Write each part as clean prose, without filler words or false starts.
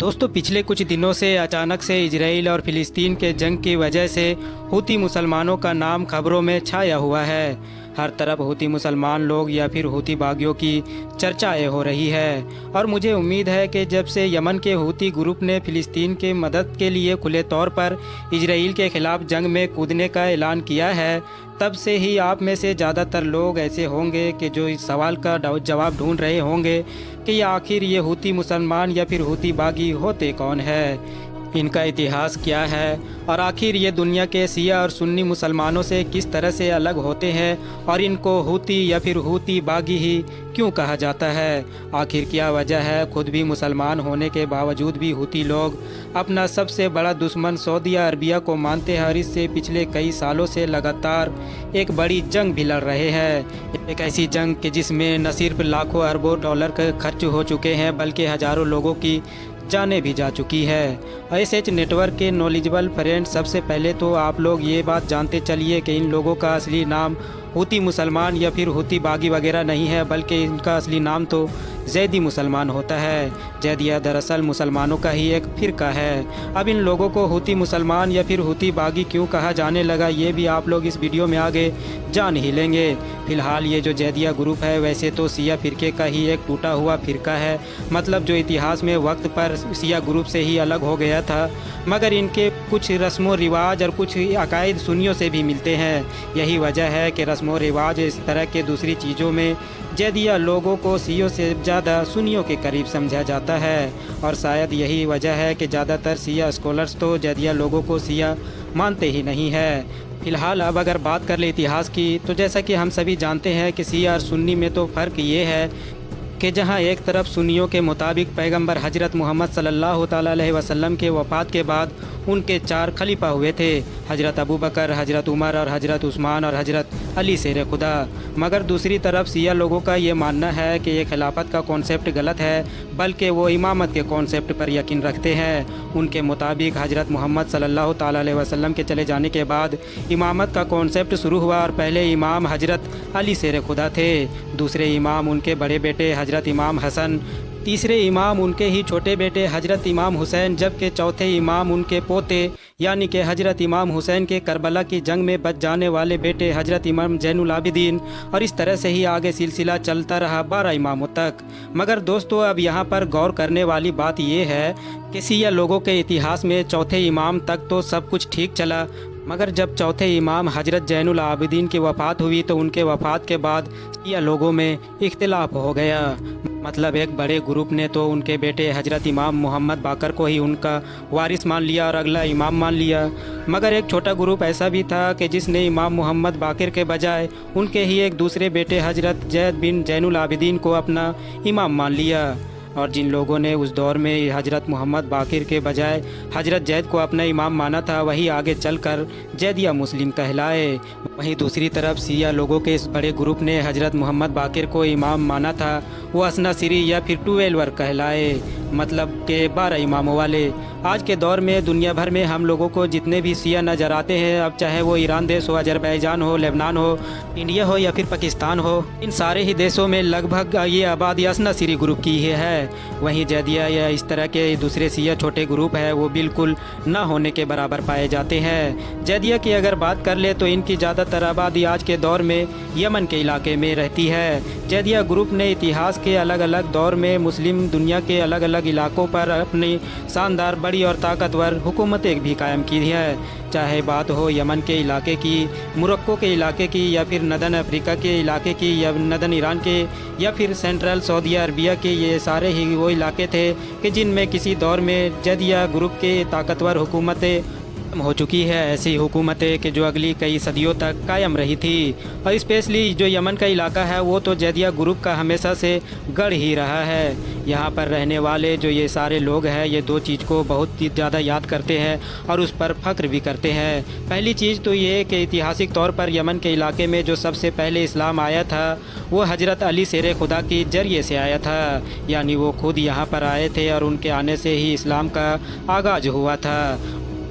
दोस्तों पिछले कुछ दिनों से अचानक से इजराइल और फिलिस्तीन के जंग की वजह से हूती मुसलमानों का नाम खबरों में छाया हुआ है। हर तरफ हूती मुसलमान लोग या फिर हूती बागियों की चर्चाएं हो रही है और मुझे उम्मीद है कि जब से यमन के हूती ग्रुप ने फिलिस्तीन के मदद के लिए खुले तौर पर इजराइल के खिलाफ जंग में कूदने का ऐलान किया है, तब से ही आप में से ज़्यादातर लोग ऐसे होंगे कि जो इस सवाल का जवाब ढूंढ रहे होंगे कि आखिर ये हूती मुसलमान या फिर हूती बागी होते कौन है, इनका इतिहास क्या है और आखिर ये दुनिया के शिया और सुन्नी मुसलमानों से किस तरह से अलग होते हैं और इनको हूती या फिर हूती बागी ही क्यों कहा जाता है। आखिर क्या वजह है खुद भी मुसलमान होने के बावजूद भी हूती लोग अपना सबसे बड़ा दुश्मन सऊदी अरबिया को मानते हैं और इससे पिछले कई सालों से लगातार एक बड़ी जंग भी लड़ रहे हैं। एक ऐसी जंग कि जिसमें न सिर्फ लाखों अरबों डॉलर के खर्च हो चुके हैं बल्कि हज़ारों लोगों की जाने भी जा चुकी है। एसएच नेटवर्क के नॉलेजेबल फ्रेंड, सबसे पहले तो आप लोग ये बात जानते चलिए कि इन लोगों का असली नाम हूती मुसलमान या फिर हूती बागी वगैरह नहीं है, बल्कि इनका असली नाम तो जैदी मुसलमान होता है। जैदिया दरअसल मुसलमानों का ही एक फ़िरका है। अब इन लोगों को हूती मुसलमान या फिर हूती बागी क्यों कहा जाने लगा, ये भी आप लोग इस वीडियो में आगे जान ही लेंगे। फ़िलहाल ये जो जैदिया ग्रुप है वैसे तो शिया फ़िरके का ही एक टूटा हुआ फ़िरका है, मतलब जो इतिहास में वक्त पर शिया ग्रुप से ही अलग हो गया था, मगर इनके कुछ रस्मों रिवाज और कुछ अकायद सुन्नियों से भी मिलते हैं। यही वजह है कि रस्मों रिवाज इस तरह के दूसरी चीज़ों में जैदिया लोगों को शियों से ज़्यादा सुन्नियों के करीब समझा जाता है और शायद यही वजह है कि ज़्यादातर शिया स्कॉलर्स तो जैदिया लोगों को शिया मानते ही नहीं है। फ़िलहाल अब अगर बात कर ले इतिहास की, तो जैसा कि हम सभी जानते हैं कि शिया और सुन्नी में तो फ़र्क ये है कि जहां एक तरफ सुन्नियों के मुताबिक पैगंबर हजरत मोहम्मद सल्लल्लाहु अलैहि वसल्लम के वफ़ात के बाद उनके 4 खलीफा हुए थे, हजरत अबू बकर, हजरत उमर और हजरत उस्मान और हजरत अली शेर खुदा। मगर दूसरी तरफ शिया लोगों का ये मानना है कि ये खिलाफत का कॉन्सेप्ट गलत है, बल्कि वो इमामत के कॉन्सेप्ट पर यकीन रखते हैं। उनके मुताबिक हजरत मोहम्मद सल्लल्लाहु अलैहि वसल्लम के चले जाने के बाद इमामत का कॉन्सेप्ट शुरू हुआ और पहले इमाम हजरत अली शेर खुदा थे, दूसरे इमाम उनके बड़े बेटे हजरत इमाम हसन, तीसरे इमाम उनके ही छोटे बेटे हजरत इमाम हुसैन, जबकि चौथे इमाम उनके पोते यानी कि हजरत इमाम हुसैन के करबला की जंग में बच जाने वाले बेटे हजरत इमाम जैनुल आबिदीन, और इस तरह से ही आगे सिलसिला चलता रहा 12 इमामों तक। मगर दोस्तों अब यहाँ पर गौर करने वाली बात यह है कि शिया लोगों के इतिहास में चौथे इमाम तक तो सब कुछ ठीक चला, मगर जब चौथे इमाम हजरत जैनुल आबिदीन की वफ़ात हुई तो उनके वफ़ात के बाद शिया लोगों में इख्तिलाफ हो गया। मतलब एक बड़े ग्रुप ने तो उनके बेटे हजरत इमाम मोहम्मद बाकर को ही उनका वारिस मान लिया और अगला इमाम मान लिया, मगर एक छोटा ग्रुप ऐसा भी था कि जिसने इमाम मोहम्मद बाकर के बजाय उनके ही एक दूसरे बेटे हजरत जैद बिन जैनुल आबिदीन को अपना इमाम मान लिया। और जिन लोगों ने उस दौर में हजरत मोहम्मद बाकर के बजाय हजरत जैद को अपना इमाम माना था वही आगे चलकर जैदिया मुस्लिम कहलाए। वहीं दूसरी तरफ शिया लोगों के इस बड़े ग्रुप ने हजरत मोहम्मद बाकर को इमाम माना था, वो असना सिरी या फिर 12 कहलाए, मतलब के 12 इमामों वाले। आज के दौर में दुनिया भर में हम लोगों को जितने भी शिया नज़र आते हैं, अब चाहे वो ईरान देश हो, अजरबैजान हो, लेबनान हो, इंडिया हो या फिर पाकिस्तान हो, इन सारे ही देशों में लगभग ये आबादी असना सिरी ग्रुप की ही है। वहीं जैदिया या इस तरह के दूसरे शिया छोटे ग्रुप है वो बिल्कुल ना होने के बराबर पाए जाते हैं। जैदिया की अगर बात कर ले तो इनकी ज़्यादातर आबादी आज के दौर में यमन के इलाके में रहती है। जैदिया ग्रुप ने इतिहास के अलग अलग दौर में मुस्लिम दुनिया के अलग अलग इलाकों पर अपनी शानदार बड़ी और ताकतवर हुकूमतें भी कायम की है, चाहे बात हो यमन के इलाके की, मोरक्को के इलाके की, या फिर नदन अफ्रीका के इलाके की, या नदन ईरान के, या फिर सेंट्रल सऊदी अरबिया के। ये सारे ही वो इलाके थे कि जिनमें किसी दौर में जैदिया ग्रुप के ताकतवर हुकूमतें हो चुकी है, ऐसी हुकूमतें कि जो अगली कई सदियों तक कायम रही थी। और स्पेशली जो यमन का इलाका है वो तो जैदिया ग्रुप का हमेशा से गढ़ ही रहा है। यहाँ पर रहने वाले जो ये सारे लोग हैं ये 2 चीज़ को बहुत ही ज़्यादा याद करते हैं और उस पर फ़ख्र भी करते हैं। पहली चीज़ तो ये कि ऐतिहासिक तौर पर यमन के इलाके में जो सबसे पहले इस्लाम आया था वो हजरत अली शेर खुदा के ज़रिए से आया था, यानी वो खुद यहाँ पर आए थे और उनके आने से ही इस्लाम का आगाज़ हुआ था।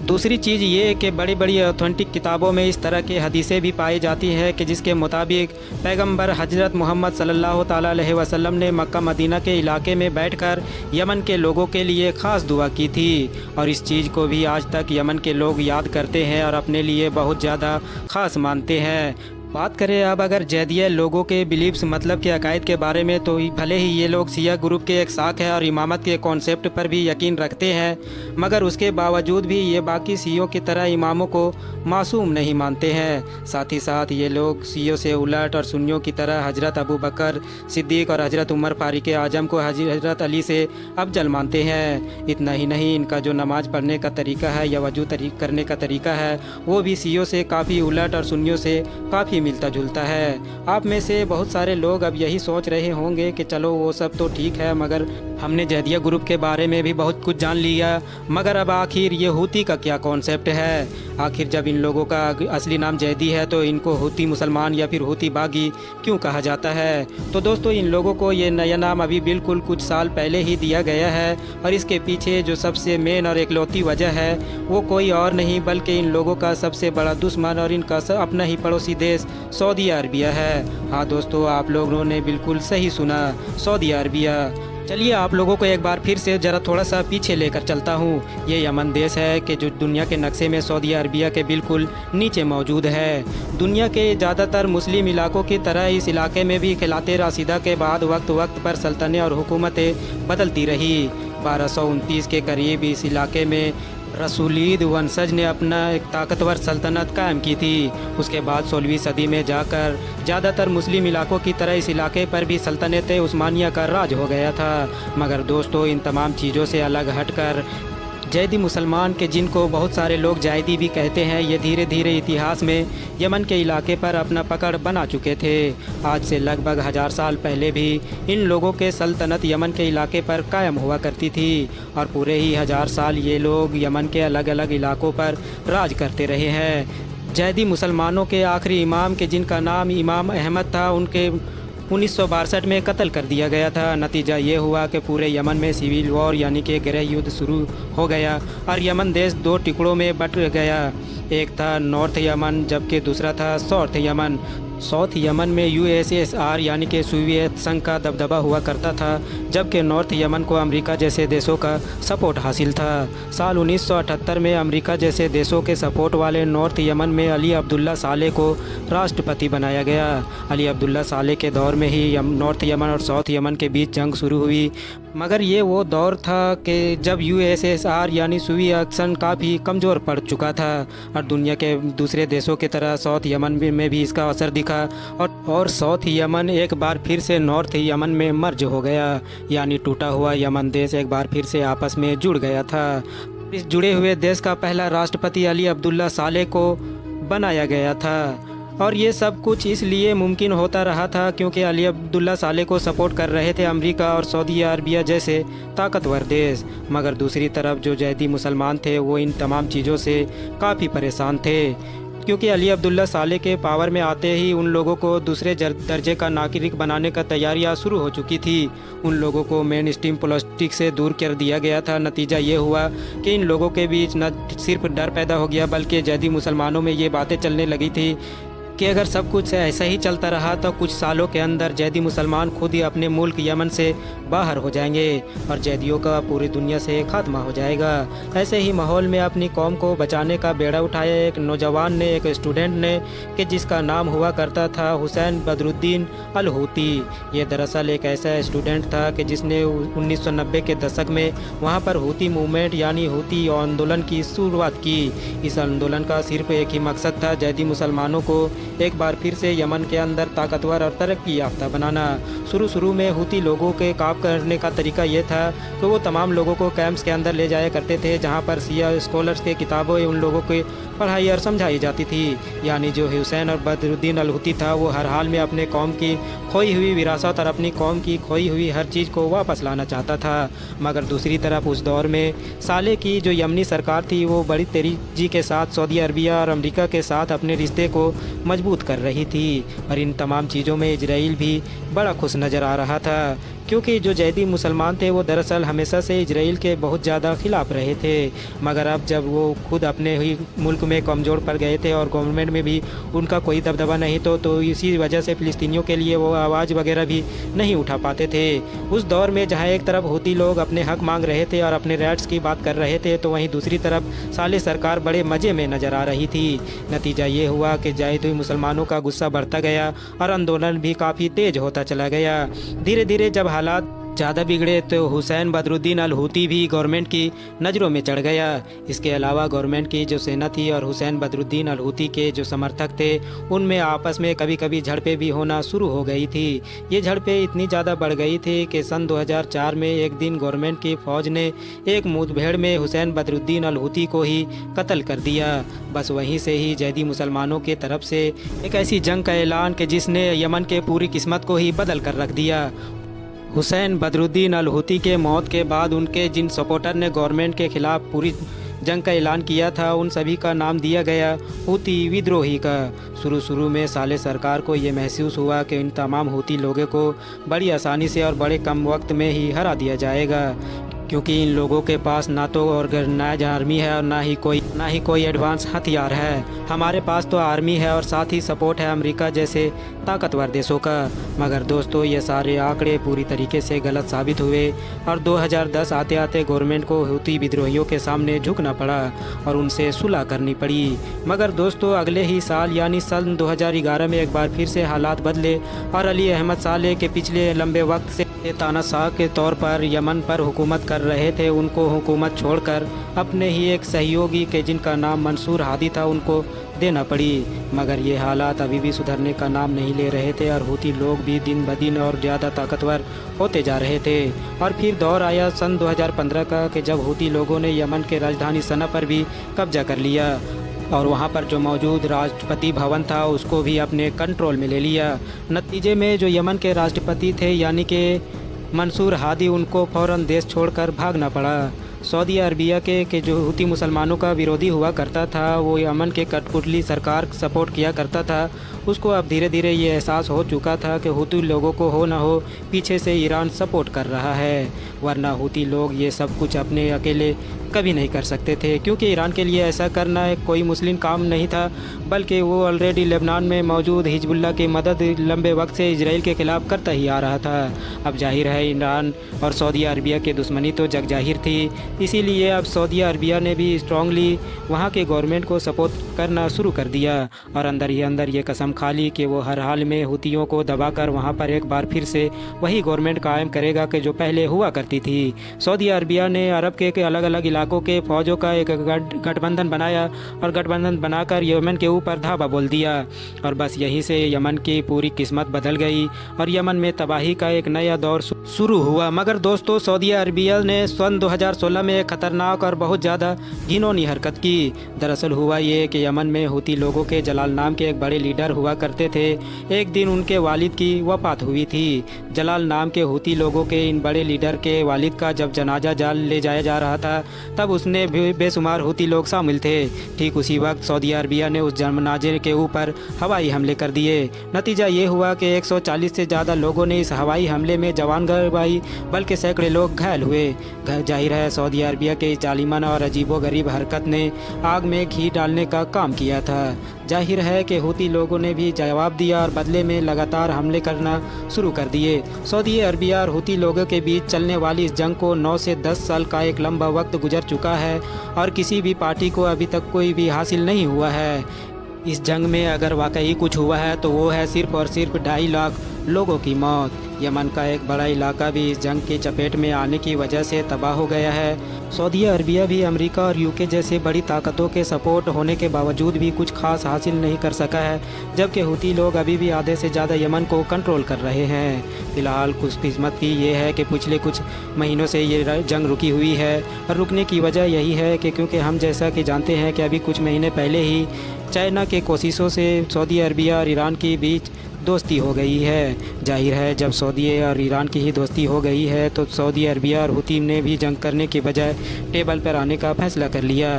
दूसरी चीज़ ये है कि बड़ी बड़ी ऑथेंटिक किताबों में इस तरह की हदीसें भी पाई जाती है कि जिसके मुताबिक पैगंबर हजरत मोहम्मद सल्लल्लाहु ताला अलैहि वसल्लम ने मक्का मदीना के इलाके में बैठकर यमन के लोगों के लिए ख़ास दुआ की थी, और इस चीज़ को भी आज तक यमन के लोग याद करते हैं और अपने लिए बहुत ज़्यादा ख़ास मानते हैं। बात करें अब अगर जैदिया लोगों के बिलीव्स मतलब के अकायद के बारे में, तो भले ही ये लोग शिया ग्रुप के एक शाख है और इमामत के कॉन्सेप्ट पर भी यकीन रखते हैं, मगर उसके बावजूद भी ये बाकी शियों की तरह इमामों को मासूम नहीं मानते हैं। साथ ही साथ ये लोग शियों से उलट और सुन्नियों की तरह हजरत अबू बकर सिद्दीक़ और हजरत उमर फारूक आजम को हजरत अली से अफजल मानते हैं। इतना ही नहीं, इनका जो नमाज़ पढ़ने का तरीका है या वजू करने का तरीका है वो भी शियों से काफ़ी उलट और सुन्नियों से काफ़ी मिलता जुलता है। आप में से बहुत सारे लोग अब यही सोच रहे होंगे कि चलो वो सब तो ठीक है, मगर हमने जैदिया ग्रुप के बारे में भी बहुत कुछ जान लिया, मगर अब आखिर ये हूती का क्या कॉन्सेप्ट है। आखिर जब इन लोगों का असली नाम जैदी है तो इनको हूती मुसलमान या फिर हूती बागी क्यों कहा जाता है। तो दोस्तों, इन लोगों को ये नया नाम अभी बिल्कुल कुछ साल पहले ही दिया गया है, और इसके पीछे जो सबसे मेन और इकलौती वजह है वो कोई और नहीं बल्कि इन लोगों का सबसे बड़ा दुश्मन और इनका अपना ही पड़ोसी देश सऊदी अरबिया है। हाँ दोस्तों, आप लोगों ने बिल्कुल सही सुना, सऊदी अरबिया। चलिए आप लोगों को एक बार फिर से ज़रा थोड़ा सा पीछे लेकर चलता हूँ। ये यमन देश है कि जो दुनिया के नक्शे में सऊदी अरबिया के बिल्कुल नीचे मौजूद है। दुनिया के ज़्यादातर मुस्लिम इलाकों की तरह इस इलाके में भी खिलाते राशिदा के बाद वक्त वक्त पर सल्तनतें और हुकूमतें बदलती रही। 1229 के करीब इस इलाके में रसूलीद वंशज ने अपना एक ताकतवर सल्तनत कायम की थी। उसके बाद 16वीं सदी में जाकर ज़्यादातर मुस्लिम इलाकों की तरह इस इलाके पर भी सल्तनत उस्मानिया का राज हो गया था। मगर दोस्तों, इन तमाम चीज़ों से अलग हटकर जैदी मुसलमान के, जिनको बहुत सारे लोग जायदी भी कहते हैं, ये धीरे धीरे इतिहास में यमन के इलाके पर अपना पकड़ बना चुके थे। आज से लगभग 1000 साल पहले भी इन लोगों के सल्तनत यमन के इलाके पर कायम हुआ करती थी, और पूरे ही 1000 साल ये लोग यमन के अलग अलग इलाकों पर राज करते रहे हैं। जैदी मुसलमानों के आखिरी इमाम के, जिनका नाम इमाम अहमद था, उनके 1962 में कत्ल कर दिया गया था। नतीजा ये हुआ कि पूरे यमन में सिविल वॉर यानी कि गृह युद्ध शुरू हो गया और यमन देश 2 टुकड़ों में बट गया। एक था नॉर्थ यमन जबकि दूसरा था साउथ यमन। साउथ यमन में यूएसएसआर यानी कि सोवियत संघ का दबदबा हुआ करता था, जबकि नॉर्थ यमन को अमेरिका जैसे देशों का सपोर्ट हासिल था। साल 1978 में अमेरिका जैसे देशों के सपोर्ट वाले नॉर्थ यमन में अली अब्दुल्ला साले को राष्ट्रपति बनाया गया। अली अब्दुल्ला साले के दौर में ही नॉर्थ यमन और साउथ यमन के बीच जंग शुरू हुई, मगर ये वो दौर था कि जब यूएसएसआर यानी सोवियत संघ काफ़ी कमज़ोर पड़ चुका था, और दुनिया के दूसरे देशों की तरह साउथ यमन में भी इसका असर दिखा, और साउथ यमन एक बार फिर से नॉर्थ यमन में मर्ज हो गया, यानी टूटा हुआ यमन देश एक बार फिर से आपस में जुड़ गया था। इस जुड़े हुए देश का पहला राष्ट्रपति अली अब्दुल्ला साले को बनाया गया था, और ये सब कुछ इसलिए मुमकिन होता रहा था क्योंकि अली अब्दुल्ला साले को सपोर्ट कर रहे थे अमेरिका और सऊदी अरबिया जैसे ताकतवर देश। मगर दूसरी तरफ जो जैदी मुसलमान थे वो इन तमाम चीज़ों से काफ़ी परेशान थे, क्योंकि अली अब्दुल्ला साले के पावर में आते ही उन लोगों को दूसरे दर्जे का नागरिक बनाने का तैयारियां शुरू हो चुकी थी। उन लोगों को मेन स्ट्रीम पॉलिटिक्स से दूर कर दिया गया था। नतीजा ये हुआ कि इन लोगों के बीच न सिर्फ डर पैदा हो गया बल्कि जैदी मुसलमानों में ये बातें चलने लगी थी कि अगर सब कुछ ऐसा ही चलता रहा तो कुछ सालों के अंदर जैदी मुसलमान खुद ही अपने मुल्क यमन से बाहर हो जाएंगे और जैदियों का पूरी दुनिया से खात्मा हो जाएगा। ऐसे ही माहौल में अपनी कौम को बचाने का बेड़ा उठाया एक नौजवान ने, एक स्टूडेंट ने, कि जिसका नाम हुआ करता था हुसैन बदरुद्दीन अल हूती। ये दरअसल एक ऐसा स्टूडेंट था कि जिसने 1990 के दशक में वहाँ पर हूती मूवमेंट यानी हूती आंदोलन की शुरुआत की। इस आंदोलन का सिर्फ एक ही मकसद था, जैदी मुसलमानों को एक बार फिर से यमन के अंदर ताकतवर और तरक्की याफ्ता बनाना। शुरू में हूती लोगों के काम करने का तरीका ये था कि वो तमाम लोगों को कैंप्स के अंदर ले जाया करते थे जहाँ पर शिया स्कॉलर्स के किताबें उन लोगों की पढ़ाई और समझाई जाती थी। यानी जो हुसैन और बदरुद्दीन अल हूती था वो हर हाल में अपने कौम की खोई हुई विरासत और अपनी कौम की खोई हुई हर चीज़ को वापस लाना चाहता था। मगर दूसरी तरफ उस दौर में साले की जो यमनी सरकार थी वो बड़ी तेजी के साथ सऊदी अरबिया और अमेरिका के साथ अपने रिश्ते को मजबूत कर रही थी, और इन तमाम चीज़ों में इजराइल भी बड़ा खुश नज़र आ रहा था क्योंकि जो जैदी मुसलमान थे वो दरअसल हमेशा से इजराइल के बहुत ज़्यादा खिलाफ रहे थे। मगर अब जब वो खुद अपने ही मुल्क में कमज़ोर पड़ गए थे और गवर्नमेंट में भी उनका कोई दबदबा नहीं तो इसी वजह से फ़िलिस्तीनियों के लिए वो आवाज़ वगैरह भी नहीं उठा पाते थे। उस दौर में जहाँ एक तरफ हूती लोग अपने हक मांग रहे थे और अपने राइट्स की बात कर रहे थे, तो वहीं दूसरी तरफ साले सरकार बड़े मज़े में नज़र आ रही थी। नतीजा ये हुआ कि जायदी मुसलमानों का गुस्सा बढ़ता गया और आंदोलन भी काफ़ी तेज़ होता चला गया। धीरे धीरे जब हालात ज़्यादा बिगड़े तो हुसैन बदरुद्दीन अल हूती भी गवर्नमेंट की नज़रों में चढ़ गया। इसके अलावा गवर्नमेंट की जो सेना थी और हुसैन बदरुद्दीन अल हूती के जो समर्थक थे उनमें आपस में कभी कभी झड़पें भी होना शुरू हो गई थी। ये झड़पें इतनी ज़्यादा बढ़ गई थी कि सन 2004 में एक दिन गवर्नमेंट की फ़ौज ने एक मुठभेड़ में हुसैन बदरुद्दीन अल हूती को ही कत्ल कर दिया। बस वहीं से ही जैदी मुसलमानों के तरफ से एक ऐसी जंग का ऐलान कि जिसने यमन के पूरी किस्मत को ही बदल कर रख दिया। हुसैन बदरुद्दीन अल हूती के मौत के बाद उनके जिन सपोर्टर ने गवर्नमेंट के ख़िलाफ़ पूरी जंग का ऐलान किया था उन सभी का नाम दिया गया हूती विद्रोही का। शुरू में साले सरकार को ये महसूस हुआ कि इन तमाम हूती लोगों को बड़ी आसानी से और बड़े कम वक्त में ही हरा दिया जाएगा, क्योंकि इन लोगों के पास ना तो ऑर्गेनाइज आर्मी है और ना ही कोई एडवांस हथियार है। हमारे पास तो आर्मी है और साथ ही सपोर्ट है अमेरिका जैसे ताकतवर देशों का। मगर दोस्तों ये सारे आंकड़े पूरी तरीके से गलत साबित हुए और 2010 आते आते गवर्नमेंट को हूती विद्रोहियों के सामने झुकना पड़ा और उनसे सुलह करनी पड़ी। मगर दोस्तों अगले ही साल यानी सन 2011 में एक बार फिर से हालात बदले और अली अहमद साले के पिछले लंबे वक्त से तानाशाह के तौर पर यमन पर हुकूमत कर रहे थे उनको हुकूमत छोड़कर अपने ही एक सहयोगी के जिनका नाम मंसूर हादी था उनको देना पड़ी। मगर ये हालात अभी भी सुधरने का नाम नहीं ले रहे थे और हूती लोग भी दिन ब दिन और ज़्यादा ताकतवर होते जा रहे थे। और फिर दौर आया सन 2015 का कि जब हूती लोगों ने यमन के राजधानी सना पर भी कब्जा कर लिया और वहाँ पर जो मौजूद राष्ट्रपति भवन था उसको भी अपने कंट्रोल में ले लिया। नतीजे में जो यमन के राष्ट्रपति थे यानी कि मंसूर हादी उनको फ़ौरन देश छोड़कर भागना पड़ा। सऊदी अरबिया के जो हूती मुसलमानों का विरोधी हुआ करता था वो यमन के कठपुतली सरकार सपोर्ट किया करता था, उसको अब धीरे धीरे ये एहसास हो चुका था कि हूती लोगों को हो ना हो पीछे से ईरान सपोर्ट कर रहा है, वरना हूती लोग ये सब कुछ अपने अकेले कभी नहीं कर सकते थे, क्योंकि ईरान के लिए ऐसा करना कोई मुस्लिम काम नहीं था, बल्कि वो ऑलरेडी लेबनान में मौजूद हिजबुल्लाह की मदद लंबे वक्त से इजराइल के ख़िलाफ़ करता ही आ रहा था। अब जाहिर है ईरान और सऊदी अरबिया की दुश्मनी तो जग जाहिर थी, इसीलिए अब सऊदी अरबिया ने भी स्ट्रांगली वहाँ के गवर्नमेंट को सपोर्ट करना शुरू कर दिया और अंदर ही अंदर ये कसम खा ली कि वो हर हाल में हूतियों को दबाकर वहाँ पर एक बार फिर से वही गवर्नमेंट कायम करेगा कि जो पहले हुआ करती थी। सऊदी अरबिया ने अरब के अलग अलग इलाकों के फ़ौजों का एक गठबंधन बनाया और गठबंधन बनाकर यमन के ऊपर धावा बोल दिया और बस यहीं से यमन की पूरी किस्मत बदल गई और यमन में तबाही का एक नया दौर शुरू हुआ। मगर दोस्तों सऊदी अरबिया ने सन 2016 में एक ख़तरनाक और बहुत ज़्यादा घिनौनी हरकत की। दरअसल हुआ ये कि यमन में हूती लोगों के जलाल नाम के एक बड़े लीडर हुआ करते थे। एक दिन उनके वालिद की वफ़ात हुई थी। जलाल नाम के हूती लोगों के इन बड़े लीडर के वालिद का जब जनाजा ले जाया जा रहा था तब उसने बेशुमार हूती लोग शामिल थे। ठीक उसी वक्त सऊदी अरबिया ने उस जनाजे के ऊपर हवाई हमले कर दिए। नतीजा ये हुआ कि 140 से ज़्यादा लोगों ने इस हवाई हमले में जवान गंवाई, बल्कि सैकड़े लोग घायल हुए। जाहिर है सऊदी अरबिया के जालिमाना और अजीबोगरीब हरकत ने आग में घी डालने का काम किया था। जाहिर है कि हूती लोगों ने भी जवाब दिया और बदले में लगातार हमले करना शुरू कर दिए। सऊदी अरबिया और हूती लोगों के बीच चलने वाली इस जंग को 9 से 10 साल का एक लंबा वक्त गुजर चुका है और किसी भी पार्टी को अभी तक कोई भी हासिल नहीं हुआ है। इस जंग में अगर वाकई कुछ हुआ है तो वो है सिर्फ और सिर्फ 2.5 लाख लोगों की मौत। यमन का एक बड़ा इलाका भी इस जंग की चपेट में आने की वजह से तबाह हो गया है। सऊदी अरबिया भी अमेरिका और यूके जैसे बड़ी ताकतों के सपोर्ट होने के बावजूद भी कुछ खास हासिल नहीं कर सका है, जबकि हूती लोग अभी भी आधे से ज़्यादा यमन को कंट्रोल कर रहे हैं। फिलहाल खुशकिस्मत की ये है कि पिछले कुछ महीनों से ये जंग रुकी हुई है और रुकने की वजह यही है कि क्योंकि हम जैसा कि जानते हैं कि अभी कुछ महीने पहले ही चाइना के कोशिशों से सऊदी अरबिया और ईरान के बीच दोस्ती हो गई है। जाहिर है जब सऊदी और ईरान की ही दोस्ती हो गई है तो सऊदी अरबिया और हुती ने भी जंग करने के बजाय टेबल पर आने का फ़ैसला कर लिया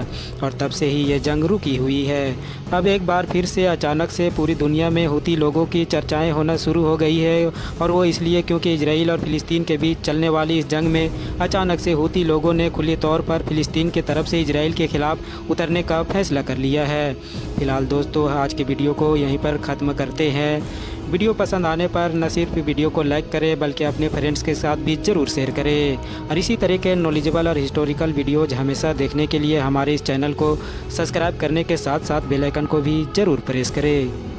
और तब से ही ये जंग रुकी हुई है। अब एक बार फिर से अचानक से पूरी दुनिया में हुती लोगों की चर्चाएं होना शुरू हो गई है और वो इसलिए क्योंकि इजराइल और फ़िलिस्तीन के बीच चलने वाली इस जंग में अचानक से हुती लोगों ने खुले तौर पर फ़िलिस्तीन की तरफ से इजराइल के ख़िलाफ़ उतरने का फ़ैसला कर लिया है। फ़िलहाल दोस्तों आज की वीडियो को यहीं पर ख़त्म करते हैं। वीडियो पसंद आने पर न सिर्फ वीडियो को लाइक करें बल्कि अपने फ्रेंड्स के साथ भी ज़रूर शेयर करें और इसी तरह के नॉलेजेबल और हिस्टोरिकल वीडियोज़ हमेशा देखने के लिए हमारे इस चैनल को सब्सक्राइब करने के साथ साथ बेल आइकन को भी ज़रूर प्रेस करें।